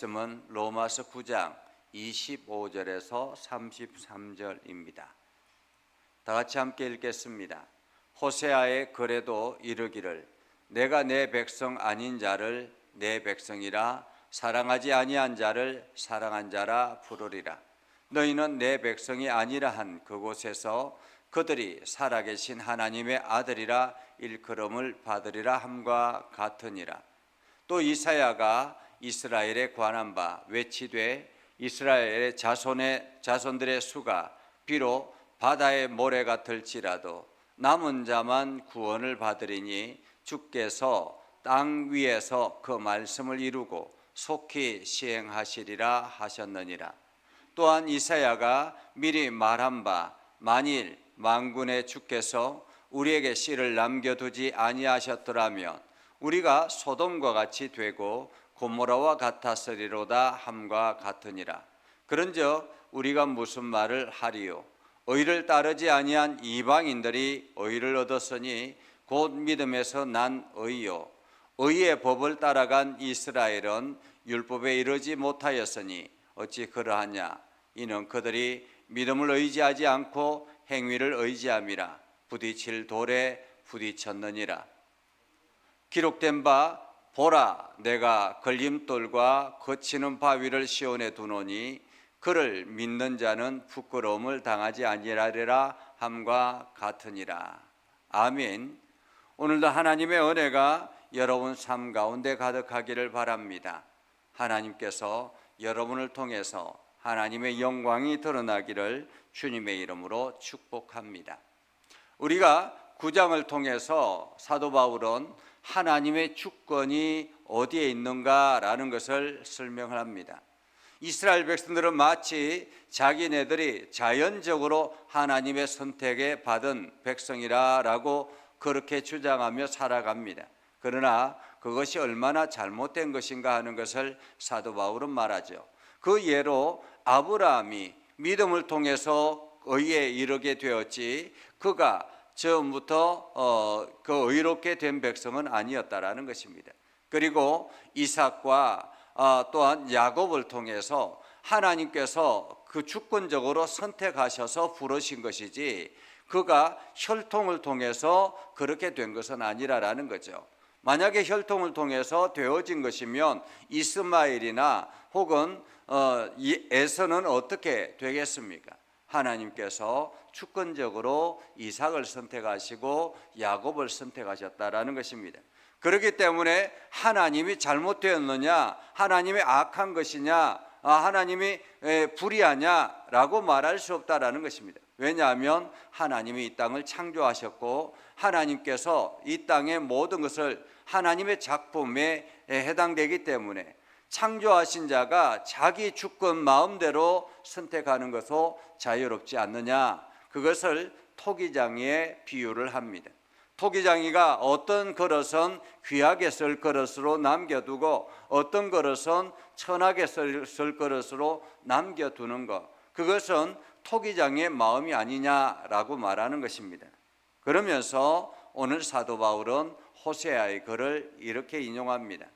말씀은 로마서 9장 25절에서 33절입니다. 다 같이 함께 읽겠습니다. 호세아의 글에도 이르기를 내가 내 백성 아닌 자를 내 백성이라 사랑하지 아니한 자를 사랑한 자라 부르리라. 너희는 내 백성이 아니라 한 그곳에서 그들이 살아계신 하나님의 아들이라 일컬음을 받으리라 함과 같으니라. 또 이사야가 이스라엘에 관한 바 외치되 이스라엘의 자손들의 수가 비록 바다의 모래 같을지라도 남은 자만 구원을 받으리니 주께서 땅 위에서 그 말씀을 이루고 속히 시행하시리라 하셨느니라. 또한 이사야가 미리 말한 바 만일 만군의 주께서 우리에게 씨를 남겨두지 아니하셨더라면 우리가 소돔과 같이 되고 고모라와 같았으리로다 함과 같으니라. 그런즉 우리가 무슨 말을 하리요? 의를 따르지 아니한 이방인들이 의를 얻었으니 곧 믿음에서 난 의요. 의의 법을 따라간 이스라엘은 율법에 이르지 못하였으니 어찌 그러하냐? 이는 그들이 믿음을 의지하지 않고 행위를 의지함이라. 부딪힐 돌에 부딪혔느니라. 기록된 바 보라 내가 걸림돌과 거치는 바위를 시온에 두노니 그를 믿는 자는 부끄러움을 당하지 아니하리라 함과 같으니라. 아멘. 오늘도 하나님의 은혜가 여러분 삶 가운데 가득하기를 바랍니다. 하나님께서 여러분을 통해서 하나님의 영광이 드러나기를 주님의 이름으로 축복합니다. 우리가 9장을 통해서 사도 바울은 하나님의 주권이 어디에 있는가라는 것을 설명을 합니다. 이스라엘 백성들은 마치 자기네들이 자연적으로 하나님의 선택에 받은 백성이라고 그렇게 주장하며 살아갑니다. 그러나 그것이 얼마나 잘못된 것인가 하는 것을 사도 바울은 말하죠. 그 예로 아브라함이 믿음을 통해서 의에 이르게 되었지 그가 처음부터 그 의롭게 된 백성은 아니었다라는 것입니다. 그리고 이삭과 또한 야곱을 통해서 하나님께서 그 주권적으로 선택하셔서 부르신 것이지 그가 혈통을 통해서 그렇게 된 것은 아니라라는 거죠. 만약에 혈통을 통해서 되어진 것이면 이스마엘이나 혹은 에서는 어떻게 되겠습니까? 하나님께서 주권적으로 이삭을 선택하시고 야곱을 선택하셨다라는 것입니다. 그렇기 때문에 하나님이 잘못되었느냐, 하나님이 악한 것이냐, 하나님이 불의하냐라고 말할 수 없다라는 것입니다. 왜냐하면 하나님이 이 땅을 창조하셨고 하나님께서 이 땅의 모든 것을 하나님의 작품에 해당되기 때문에 창조하신 자가 자기 주권 마음대로 선택하는 것도 자유롭지 않느냐, 그것을 토기장이에 비유를 합니다. 토기장이가 어떤 그릇은 귀하게 쓸 그릇으로 남겨두고 어떤 그릇은 천하게 쓸 그릇으로 남겨두는 것, 그것은 토기장의 마음이 아니냐라고 말하는 것입니다. 그러면서 오늘 사도 바울은 호세아의 글을 이렇게 인용합니다.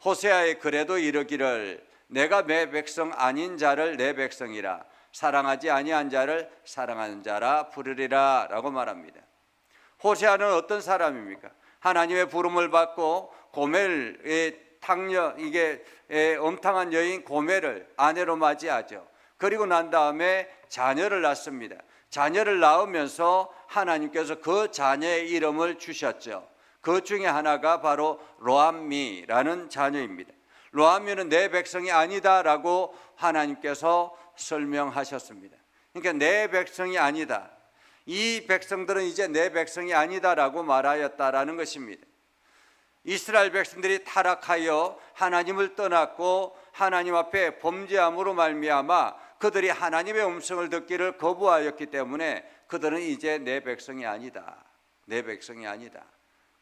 호세아의 글에도 이르기를 내가 내 백성 아닌 자를 내 백성이라 사랑하지 아니한 자를 사랑하는 자라 부르리라 라고 말합니다. 호세아는 어떤 사람입니까? 하나님의 부름을 받고 고멜의 엄탕한 여인 고멜을 아내로 맞이하죠. 그리고 난 다음에 자녀를 낳습니다. 자녀를 낳으면서 하나님께서 그 자녀의 이름을 주셨죠. 그 중에 하나가 바로 로암미라는 자녀입니다. 로암미는 내 백성이 아니다라고 하나님께서 설명하셨습니다. 그러니까 내 백성이 아니다. 이 백성들은 이제 내 백성이 아니다라고 말하였다라는 것입니다. 이스라엘 백성들이 타락하여 하나님을 떠났고 하나님 앞에 범죄함으로 말미암아 그들이 하나님의 음성을 듣기를 거부하였기 때문에 그들은 이제 내 백성이 아니다. 내 백성이 아니다.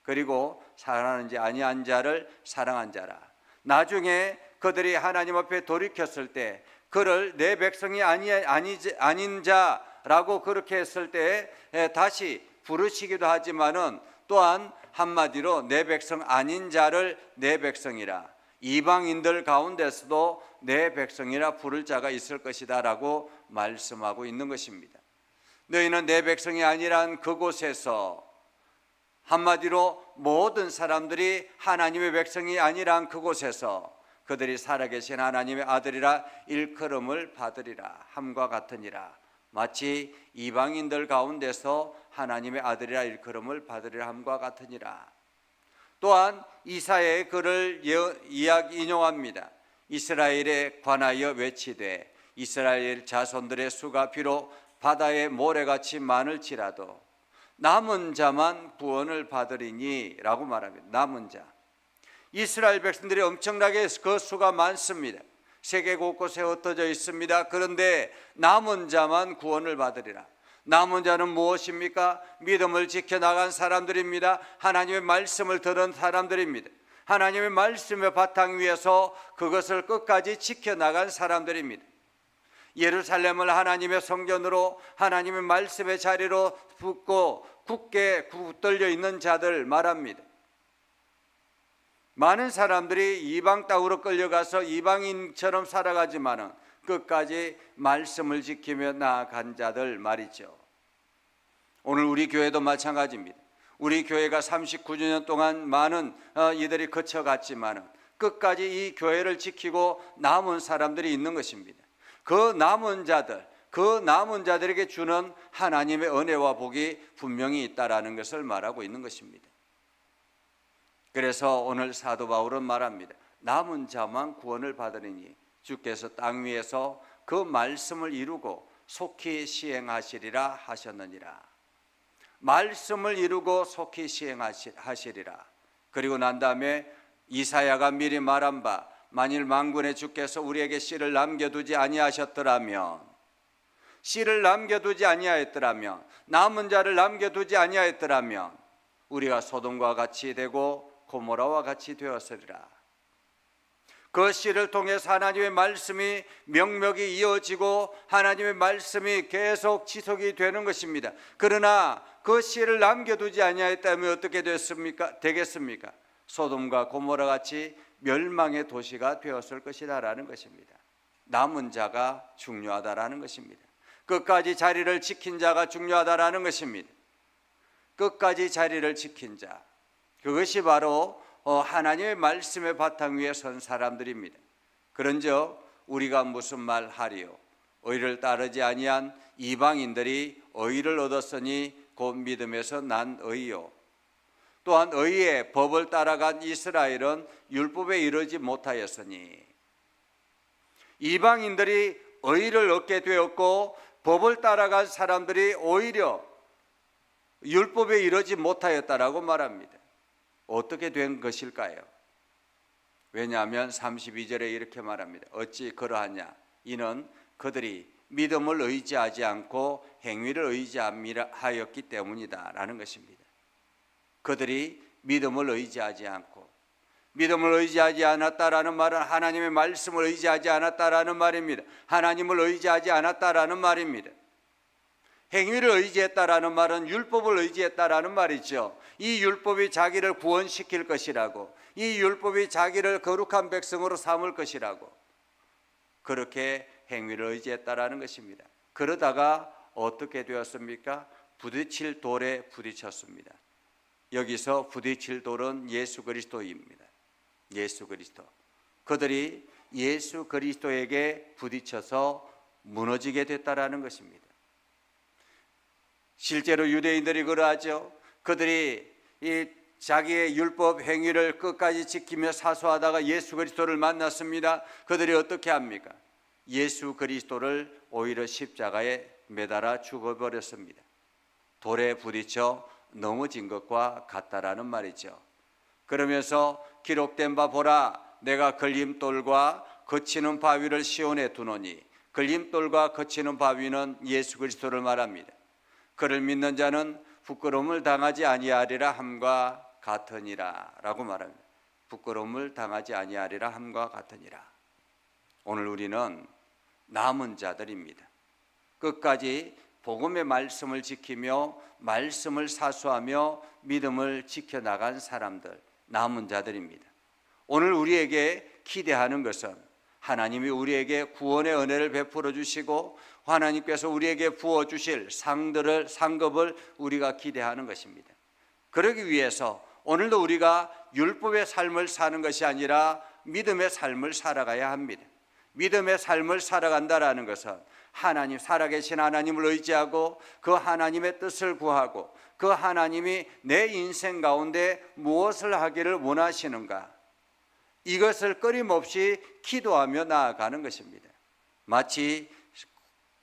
그리고 사랑하는지 아니한 자를 사랑한 자라. 나중에 그들이 하나님 앞에 돌이켰을 때 그를 내 백성이 아닌 자라고 그렇게 했을 때 다시 부르시기도 하지만은 또한 한마디로 내 백성 아닌 자를 내 백성이라. 이방인들 가운데서도 내 백성이라 부를 자가 있을 것이다 라고 말씀하고 있는 것입니다. 너희는 내 백성이 아니란 그곳에서, 한마디로 모든 사람들이 하나님의 백성이 아니란 그곳에서 그들이 살아계신 하나님의 아들이라 일컬음을 받으리라 함과 같으니라. 마치 이방인들 가운데서 하나님의 아들이라 일컬음을 받으리라 함과 같으니라. 또한 이사야의 글을 인용합니다. 이스라엘에 관하여 외치되 이스라엘 자손들의 수가 비록 바다의 모래같이 많을지라도 남은 자만 구원을 받으리니 라고 말합니다. 남은 자, 이스라엘 백성들이 엄청나게 그 수가 많습니다. 세계 곳곳에 흩어져 있습니다. 그런데 남은 자만 구원을 받으리라. 남은 자는 무엇입니까? 믿음을 지켜나간 사람들입니다. 하나님의 말씀을 들은 사람들입니다. 하나님의 말씀의 바탕 위에서 그것을 끝까지 지켜나간 사람들입니다. 예루살렘을 하나님의 성전으로, 하나님의 말씀의 자리로 붙고 굳게 붙들려 있는 자들 말합니다. 많은 사람들이 이방 땅으로 끌려가서 이방인처럼 살아가지만은 끝까지 말씀을 지키며 나아간 자들 말이죠. 오늘 우리 교회도 마찬가지입니다. 우리 교회가 39년 동안 많은 이들이 거쳐갔지만은 끝까지 이 교회를 지키고 남은 사람들이 있는 것입니다. 그 남은 자들, 그 남은 자들에게 주는 하나님의 은혜와 복이 분명히 있다라는 것을 말하고 있는 것입니다. 그래서 오늘 사도 바울은 말합니다. 남은 자만 구원을 받으리니 주께서 땅 위에서 그 말씀을 이루고 속히 시행하시리라 하셨느니라. 말씀을 이루고 속히 시행하시리라. 그리고 난 다음에 이사야가 미리 말한 바, 만일 만군의 주께서 우리에게 씨를 남겨두지 아니하셨더라면, 씨를 남겨두지 아니하였더라면, 남은 자를 남겨두지 아니하였더라면 우리가 소돔과 같이 되고 고모라와 같이 되었으리라. 그 씨를 통해서 하나님의 말씀이 명명이 이어지고 하나님의 말씀이 계속 지속이 되는 것입니다. 그러나 그 씨를 남겨두지 아니하였다면 어떻게 되겠습니까? 소돔과 고모라 같이 멸망의 도시가 되었을 것이다라는 것입니다. 남은 자가 중요하다라는 것입니다. 끝까지 자리를 지킨 자가 중요하다라는 것입니다. 끝까지 자리를 지킨 자, 그것이 바로 하나님의 말씀의 바탕 위에 선 사람들입니다. 그런즉 우리가 무슨 말 하리요? 의를 따르지 아니한 이방인들이 의를 얻었으니 곧 믿음에서 난 의요. 또한 의의 법을 따라간 이스라엘은 율법에 이르지 못하였으니, 이방인들이 의를 얻게 되었고 법을 따라간 사람들이 오히려 율법에 이르지 못하였다라고 말합니다. 어떻게 된 것일까요? 왜냐하면 32절에 이렇게 말합니다. 어찌 그러하냐? 이는 그들이 믿음을 의지하지 않고 행위를 의지하였기 때문이다 라는 것입니다. 그들이 믿음을 의지하지 않고, 믿음을 의지하지 않았다라는 말은 하나님의 말씀을 의지하지 않았다라는 말입니다. 하나님을 의지하지 않았다라는 말입니다. 행위를 의지했다라는 말은 율법을 의지했다라는 말이죠. 이 율법이 자기를 구원시킬 것이라고, 이 율법이 자기를 거룩한 백성으로 삼을 것이라고, 그렇게 행위를 의지했다라는 것입니다. 그러다가 어떻게 되었습니까? 부딪힐 돌에 부딪혔습니다. 여기서 부딪힐 돌은 예수 그리스도입니다. 예수 그리스도. 그들이 예수 그리스도에게 부딪혀서 무너지게 됐다라는 것입니다. 실제로 유대인들이 그러하죠. 그들이 이 자기의 율법 행위를 끝까지 지키며 사수하다가 예수 그리스도를 만났습니다. 그들이 어떻게 합니까? 예수 그리스도를 오히려 십자가에 매달아 죽어버렸습니다. 돌에 부딪혀 넘어진 것과 같다라는 말이죠. 그러면서 기록된 바 보라, 내가 걸림돌과 거치는 바위를 시온에 두노니, 걸림돌과 거치는 바위는 예수 그리스도를 말합니다. 그를 믿는 자는 부끄러움을 당하지 아니하리라 함과 같으니라 라고 말합니다. 부끄러움을 당하지 아니하리라 함과 같으니라. 오늘 우리는 남은 자들입니다. 끝까지 복음의 말씀을 지키며 말씀을 사수하며 믿음을 지켜나간 사람들, 남은 자들입니다. 오늘 우리에게 기대하는 것은 하나님이 우리에게 구원의 은혜를 베풀어 주시고 하나님께서 우리에게 부어 주실 상급을 우리가 기대하는 것입니다. 그러기 위해서 오늘도 우리가 율법의 삶을 사는 것이 아니라 믿음의 삶을 살아가야 합니다. 믿음의 삶을 살아간다라는 것은 하나님, 살아계신 하나님을 의지하고 그 하나님의 뜻을 구하고 그 하나님이 내 인생 가운데 무엇을 하기를 원하시는가, 이것을 끊임없이 기도하며 나아가는 것입니다. 마치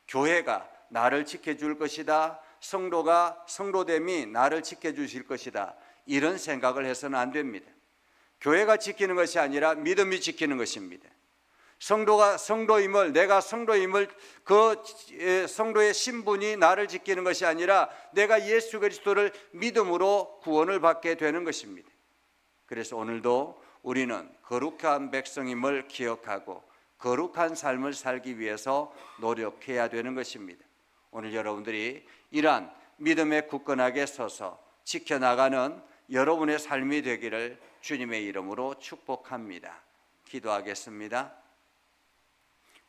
교회가 나를 지켜줄 것이다, 성도가 성도됨이 나를 지켜주실 것이다, 이런 생각을 해서는 안 됩니다. 교회가 지키는 것이 아니라 믿음이 지키는 것입니다. 성도가 성도임을, 내가 성도임을, 그 성도의 신분이 나를 지키는 것이 아니라 내가 예수 그리스도를 믿음으로 구원을 받게 되는 것입니다. 그래서 오늘도 우리는 거룩한 백성임을 기억하고 거룩한 삶을 살기 위해서 노력해야 되는 것입니다. 오늘 여러분들이 이러한 믿음에 굳건하게 서서 지켜나가는 여러분의 삶이 되기를 주님의 이름으로 축복합니다. 기도하겠습니다.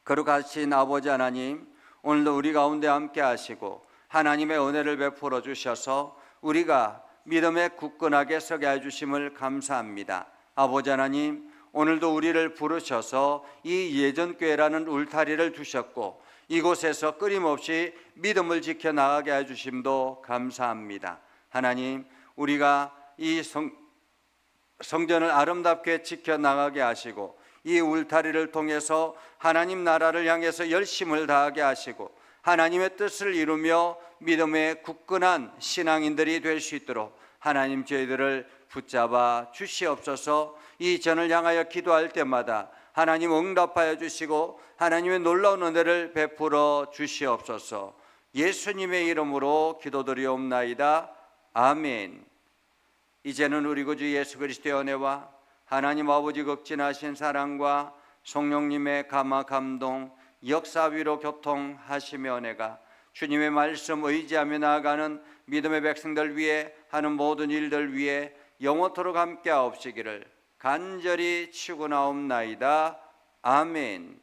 거룩하신 아버지 하나님, 오늘도 우리 가운데 함께 하시고 하나님의 은혜를 베풀어 주셔서 우리가 믿음에 굳건하게 서게 해주심을 감사합니다. 아버지 하나님, 오늘도 우리를 부르셔서 이 예전교회라는 울타리를 두셨고 이곳에서 끊임없이 믿음을 지켜나가게 해주심도 감사합니다. 하나님, 우리가 이 성전을 아름답게 지켜나가게 하시고 이 울타리를 통해서 하나님 나라를 향해서 열심을 다하게 하시고 하나님의 뜻을 이루며 믿음의 굳건한 신앙인들이 될 수 있도록 하나님 저희들을 붙잡아 주시옵소서. 이 전을 향하여 기도할 때마다 하나님 응답하여 주시고 하나님의 놀라운 은혜를 베풀어 주시옵소서. 예수님의 이름으로 기도드리옵나이다. 아멘. 이제는 우리 구주 예수 그리스도의 은혜와 하나님 아버지 극진하신 사랑과 성령님의 감화 감동 역사 위로 교통하시며 은혜가 주님의 말씀 의지하며 나아가는 믿음의 백성들 위해 하는 모든 일들 위해 영원토록 함께하옵시기를 간절히 축원하옵나이다. 아멘.